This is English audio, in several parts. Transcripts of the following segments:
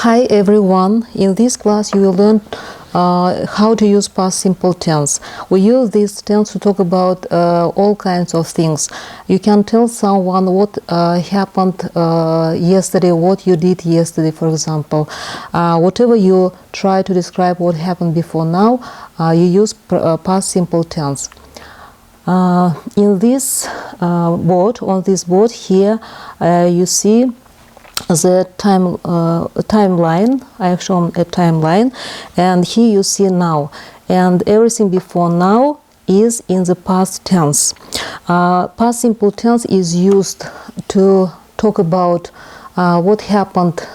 Hi everyone, in this class you will learn how to use past simple tense. We use this tense to talk about all kinds of things. You can tell someone what happened yesterday, what you did yesterday, for example. Whatever you try to describe what happened before now, you use past simple tense. In this on this board here, you see the timeline. I have shown a timeline, and here you see now, and everything before now is in the past tense. Past simple tense is used to talk about what happened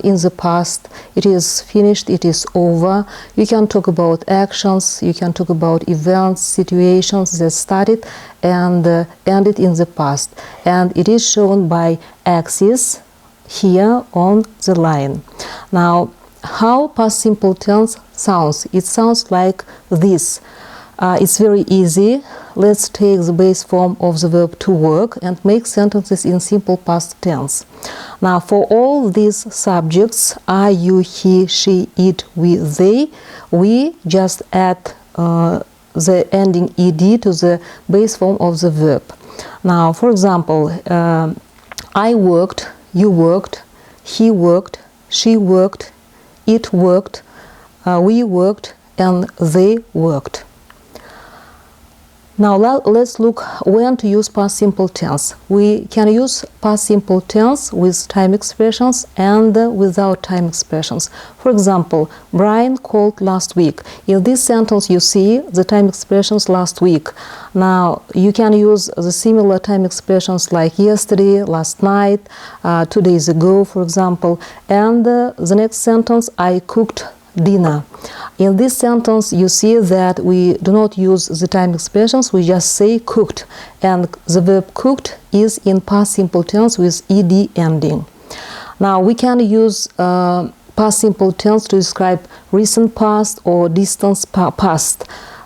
in the past. It is finished, it is over. You can talk about actions, you can talk about events, situations that started and ended in the past, and it is shown by axis here on the line. Now, how past simple tense sounds? It sounds like this. It's very easy. Let's take the base form of the verb to work and make sentences in simple past tense. Now, for all these subjects, I, you, he, she, it, we, they, we just add the ending ed to the base form of the verb. Now, for example, I worked, you worked, he worked, she worked, it worked, we worked, and they worked. Now let's look when to use past simple tense. We can use past simple tense with time expressions and without time expressions. For example, Brian called last week. In this sentence you see the time expressions last week. Now you can use the similar time expressions like yesterday, last night, 2 days ago, for example. And the next sentence, I cooked dinner. In this sentence you see that we do not use the time expressions, we just say cooked, and the verb cooked is in past simple tense with ed ending. Now we can use past simple tense to describe recent past or distant past.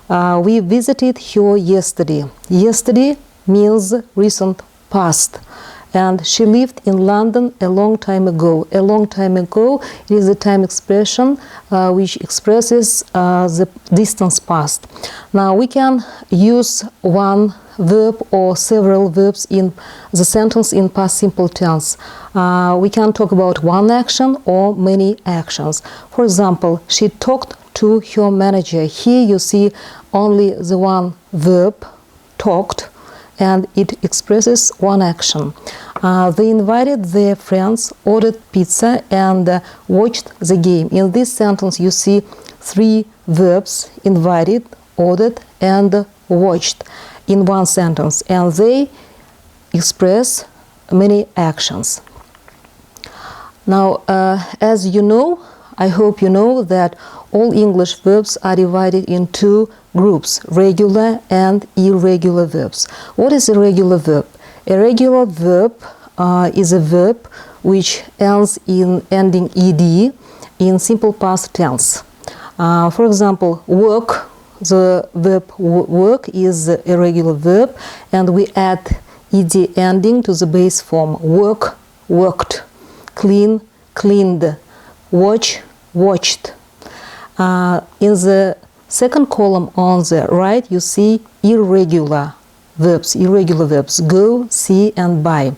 We visited her yesterday. Yesterday means recent past. And she lived in London a long time ago. A long time ago is a time expression which expresses the distant past. Now we can use one verb or several verbs in the sentence in past simple tense. We can talk about one action or many actions. For example, she talked to her manager. Here you see only the one verb, talked, and it expresses one action. They invited their friends, ordered pizza, and watched the game. In this sentence you see three verbs: invited, ordered, and watched in one sentence, and they express many actions. Now, as you know, I hope you know that all English verbs are divided in two groups, regular and irregular verbs. What is a regular verb? A regular verb is a verb which ends in ending ed in simple past tense. For example, work, the verb work is a regular verb, and we add ed ending to the base form. Work, worked, clean, cleaned, watch, watched. In the second column on the right, you see irregular verbs. Irregular verbs: go, see, and buy.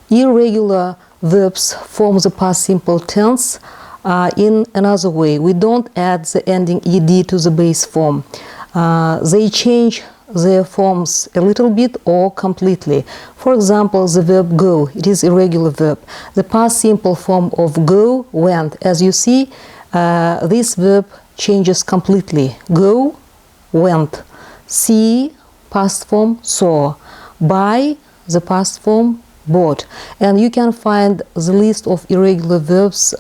Irregular verbs form the past simple tense in another way. We don't add the ending ed to the base form. They change their forms a little bit or completely. For example, the verb go, it is irregular verb. The past simple form of go, went. As you see, this verb changes completely. Go, went. See, past form, saw. Buy, the past form, bought. And you can find the list of irregular verbs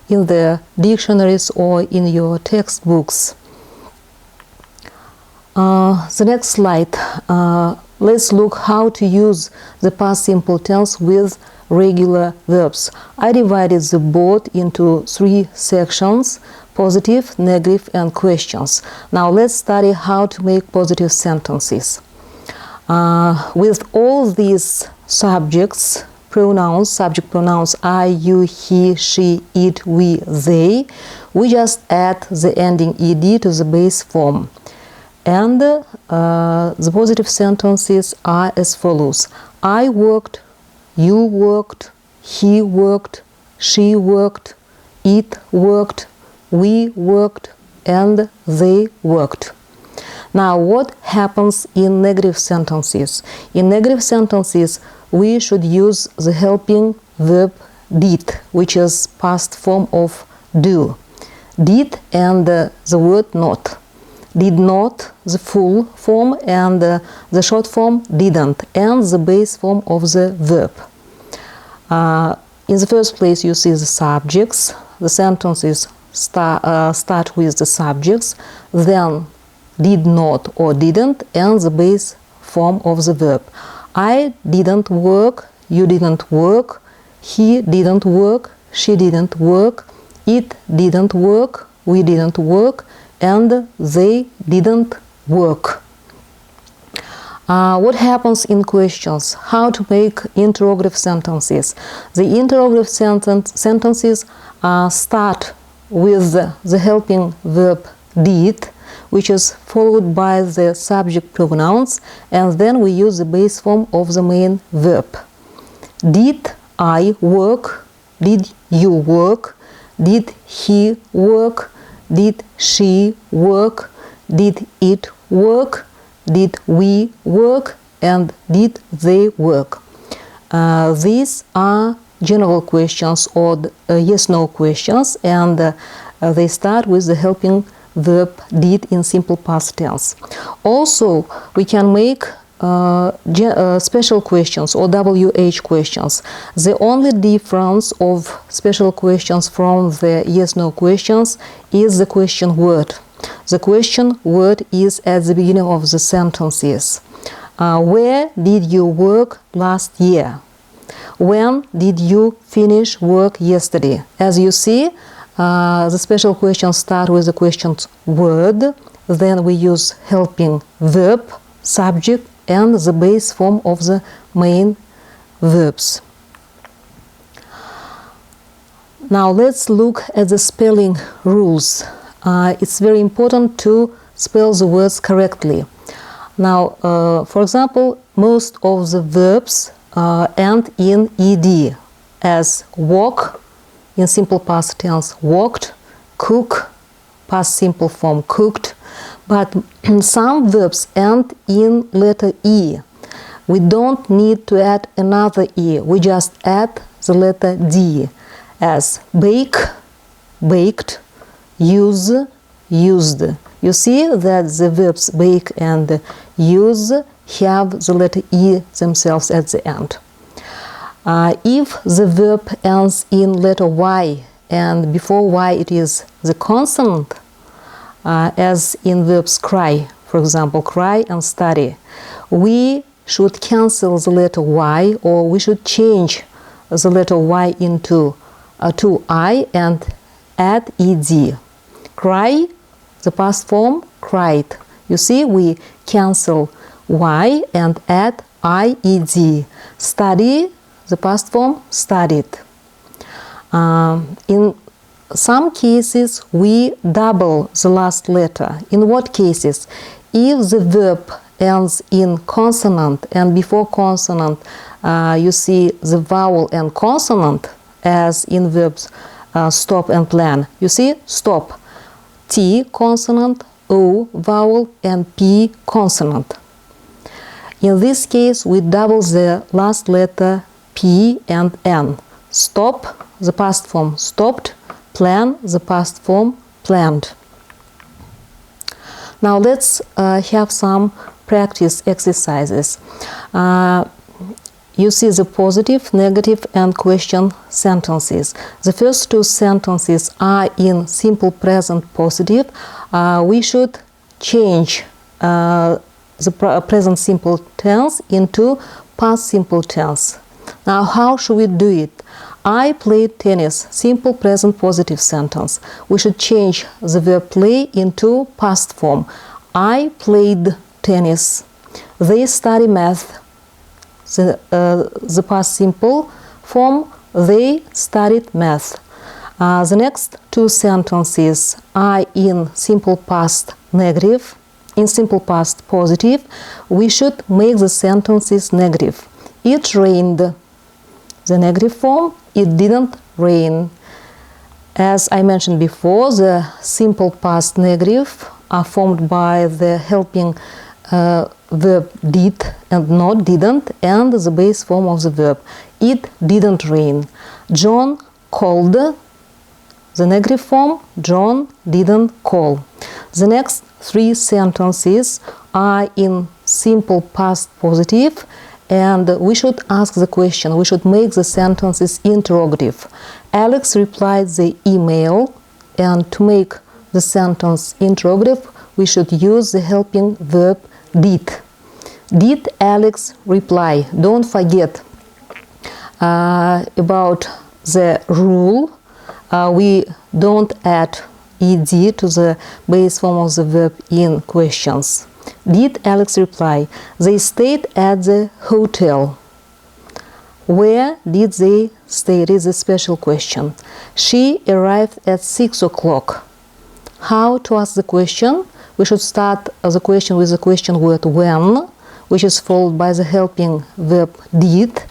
in the dictionaries or in your textbooks. The next slide. Let's look how to use the past simple tense with regular verbs. I divided the board into three sections: positive, negative, and questions. Now let's study how to make positive sentences. With all these subjects, pronouns, subject pronouns I, you, he, she, it, we, they, we just add the ending ed to the base form. And the positive sentences are as follows. I worked, you worked, he worked, she worked, it worked, we worked, and they worked. Now, what happens in negative sentences? In negative sentences, we should use the helping verb did, which is past form of do. Did and the word not. Did not, the full form, and the short form didn't, and the base form of the verb. In the first place, you see the subjects. The sentences start with the subjects, then did not or didn't, and the base form of the verb. I didn't work, you didn't work, he didn't work, she didn't work, it didn't work, we didn't work, and they didn't work. What happens in questions? How to make interrogative sentences? The interrogative sentences start with the helping verb did, which is followed by the subject pronouns, and then we use the base form of the main verb. Did I work? Did you work? Did he work? Did she work? Did it work? Did we work? And did they work? These are general questions or yes-no questions, and they start with the helping verb did in simple past tense. Also, we can make special questions or WH questions. The only difference of special questions from the yes-no questions is the question word. The question word is at the beginning of the sentences. Where did you work last year? When did you finish work yesterday? As you see, the special questions start with the question word, then we use helping verb, subject, and the base form of the main verbs. Now let's look at the spelling rules. It's very important to spell the words correctly. Now, for example, most of the verbs end in ed, as walk, in simple past tense, walked, cook, past simple form, cooked. But some verbs end in letter E. We don't need to add another E. We just add the letter D, as bake, baked, use, used. You see that the verbs bake and use have the letter E themselves at the end. If the verb ends in letter Y and before Y it is the consonant, as in verbs cry, for example, cry and study, we should cancel the letter Y, or we should change the letter Y into to I and add ed. Cry, the past form, cried. You see, we cancel Y and add ied. Study, the past form, studied. In some cases, we double the last letter. In what cases? If the verb ends in consonant and before consonant you see the vowel and consonant, as in verbs stop and plan. You see, stop, T consonant, O vowel, and P consonant. In this case, we double the last letter P and N. Stop, the past form, stopped. Plan, the past form, planned. Now let's have some practice exercises. You see the positive, negative, and question sentences. The first two sentences are in simple present positive. We should change the present simple tense into past simple tense. Now, how should we do it? I played tennis, simple present positive sentence. We should change the verb play into past form. I played tennis. They study math. The past simple form, they studied math. The next two sentences are in simple past negative. In simple past positive, we should make the sentences negative. It rained. The negative form, it didn't rain. As I mentioned before, the simple past negative are formed by the helping verb did and not didn't, and the base form of the verb. It didn't rain. John called. The negative form, John didn't call. The next three sentences are in simple past positive, and we should ask the question, we should make the sentences interrogative. Alex replied the email, and to make the sentence interrogative, we should use the helping verb did. Did Alex reply? Don't forget about the rule. We don't add ed to the base form of the verb in questions. Did Alex reply? They stayed at the hotel. Where did they stay? It is a special question. She arrived at 6 o'clock. How to ask the question? We should start the question with the question word when, which is followed by the helping verb did,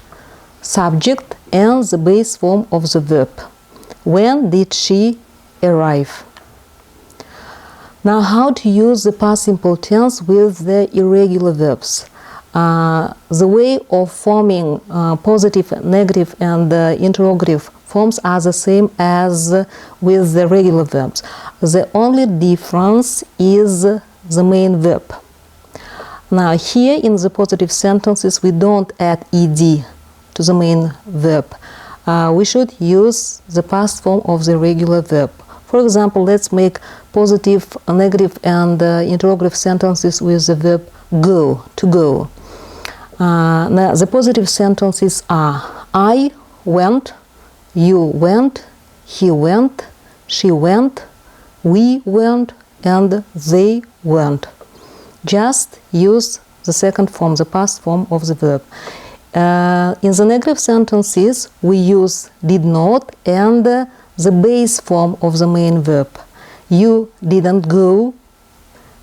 subject, and the base form of the verb. When did she arrive? Now, how to use the past simple tense with the irregular verbs? The way of forming positive, negative, and interrogative forms are the same as with the regular verbs. The only difference is the main verb. Now, here in the positive sentences, we don't add ed to the main verb. We should use the past form of the regular verb. For example, let's make positive, negative, and interrogative sentences with the verb go, to go. Now, the positive sentences are I went, you went, he went, she went, we went, and they went. Just use the second form, the past form of the verb. In the negative sentences, we use did not and the base form of the main verb. You didn't go,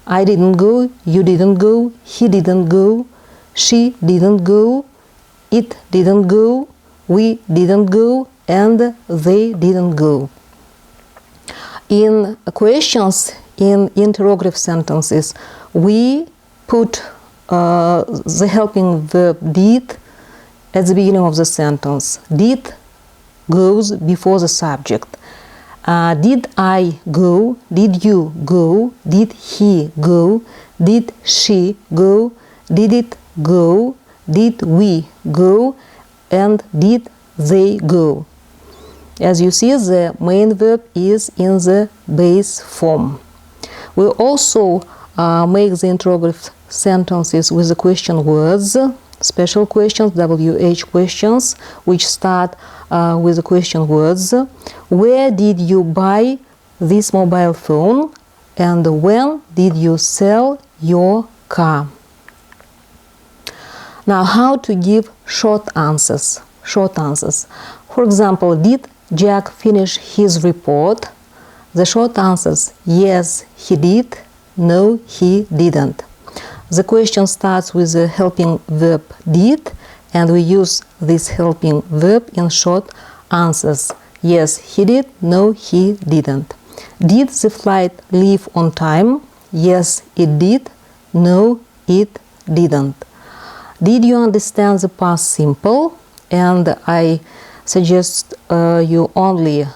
I didn't go, you didn't go, he didn't go, she didn't go, it didn't go, we didn't go, and they didn't go. In questions, in interrogative sentences, we put the helping verb did at the beginning of the sentence. Did goes before the subject. Did I go? Did you go? Did he go? Did she go? Did it go? Did we go? And did they go? As you see, the main verb is in the base form. We also make the interrogative sentences with the question words, special questions, WH questions, which start with the question words. Where did you buy this mobile phone? And when did you sell your car? Now, how to give short answers? Short answers. For example, did Jack finish his report? The short answers: yes, he did. No, he didn't. The question starts with the helping verb did, and we use this helping verb in short answers. Yes, he did. No, he didn't. Did the flight leave on time? Yes, it did. No, it didn't. Did you understand the past simple? And I suggest you only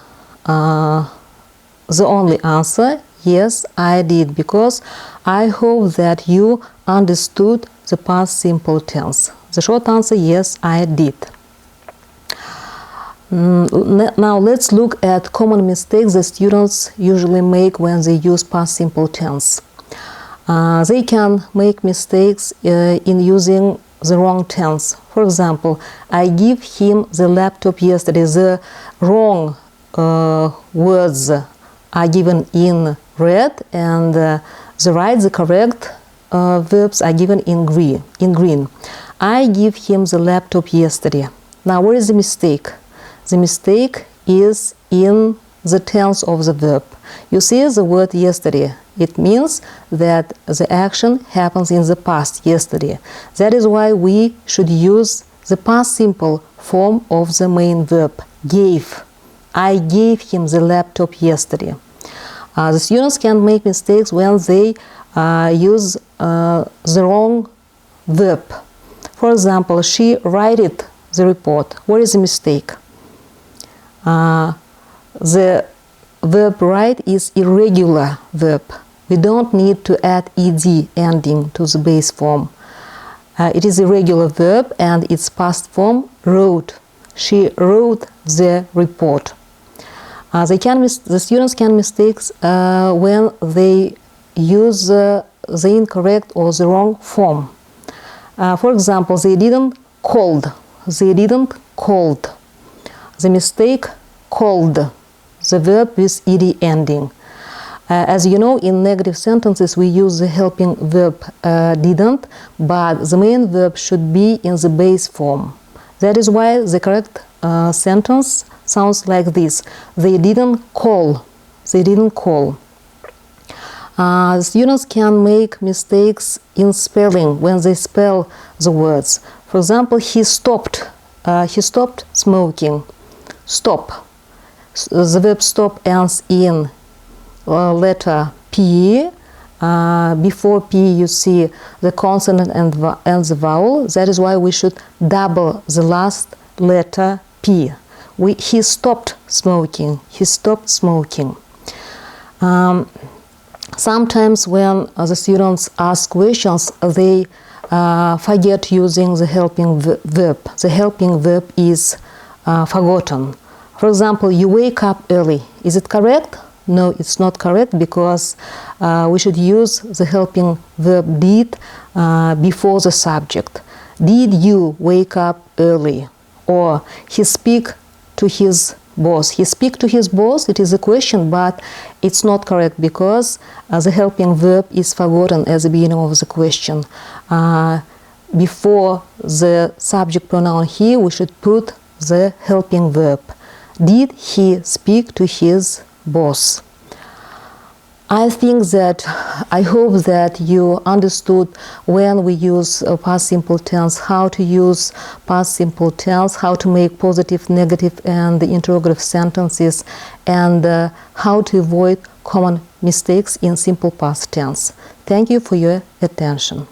the only answer, yes, I did, because I hope that you understood the past simple tense. The short answer, yes, I did. Now let's look at common mistakes the students usually make when they use past simple tense. They can make mistakes in using the wrong tense. For example, I give him the laptop yesterday. The wrong words are given in red, and the correct verbs are given in green. I give him the laptop yesterday. Now, where is the mistake? The mistake is in the tense of the verb. You see the word yesterday. It means that the action happens in the past, yesterday. That is why we should use the past simple form of the main verb, gave. I gave him the laptop yesterday. The students can make mistakes when they use the wrong verb. For example, she wrote the report. Where is the mistake? The verb write is irregular verb. We don't need to add ed ending to the base form. It is a irregular verb and its past form wrote. She wrote the report. The students can mistakes when they use the incorrect or the wrong form. For example, they didn't called. They didn't called. The mistake called, the verb with ed ending. As you know, in negative sentences we use the helping verb didn't, but the main verb should be in the base form. That is why the correct sentence sounds like this: they didn't call. They didn't call. Students can make mistakes in spelling when they spell the words. For example, he stopped smoking. Stop. The verb stop ends in letter P. Before P you see the consonant and the vowel. That is why we should double the last letter P. He stopped smoking. He stopped smoking. Sometimes when the students ask questions, they forget using the helping verb. The helping verb is forgotten. For example, you wake up early. Is it correct? No, it's not correct, because we should use the helping verb did before the subject. Did you wake up early? Or he speak to his boss. He speak to his boss, it is a question, but it's not correct because the helping verb is forgotten at the beginning of the question. Before the subject pronoun he, we should put the helping verb. Did he speak to his boss? I hope that you understood when we use past simple tense, how to use past simple tense, how to make positive, negative, and the interrogative sentences, and how to avoid common mistakes in simple past tense. Thank you for your attention.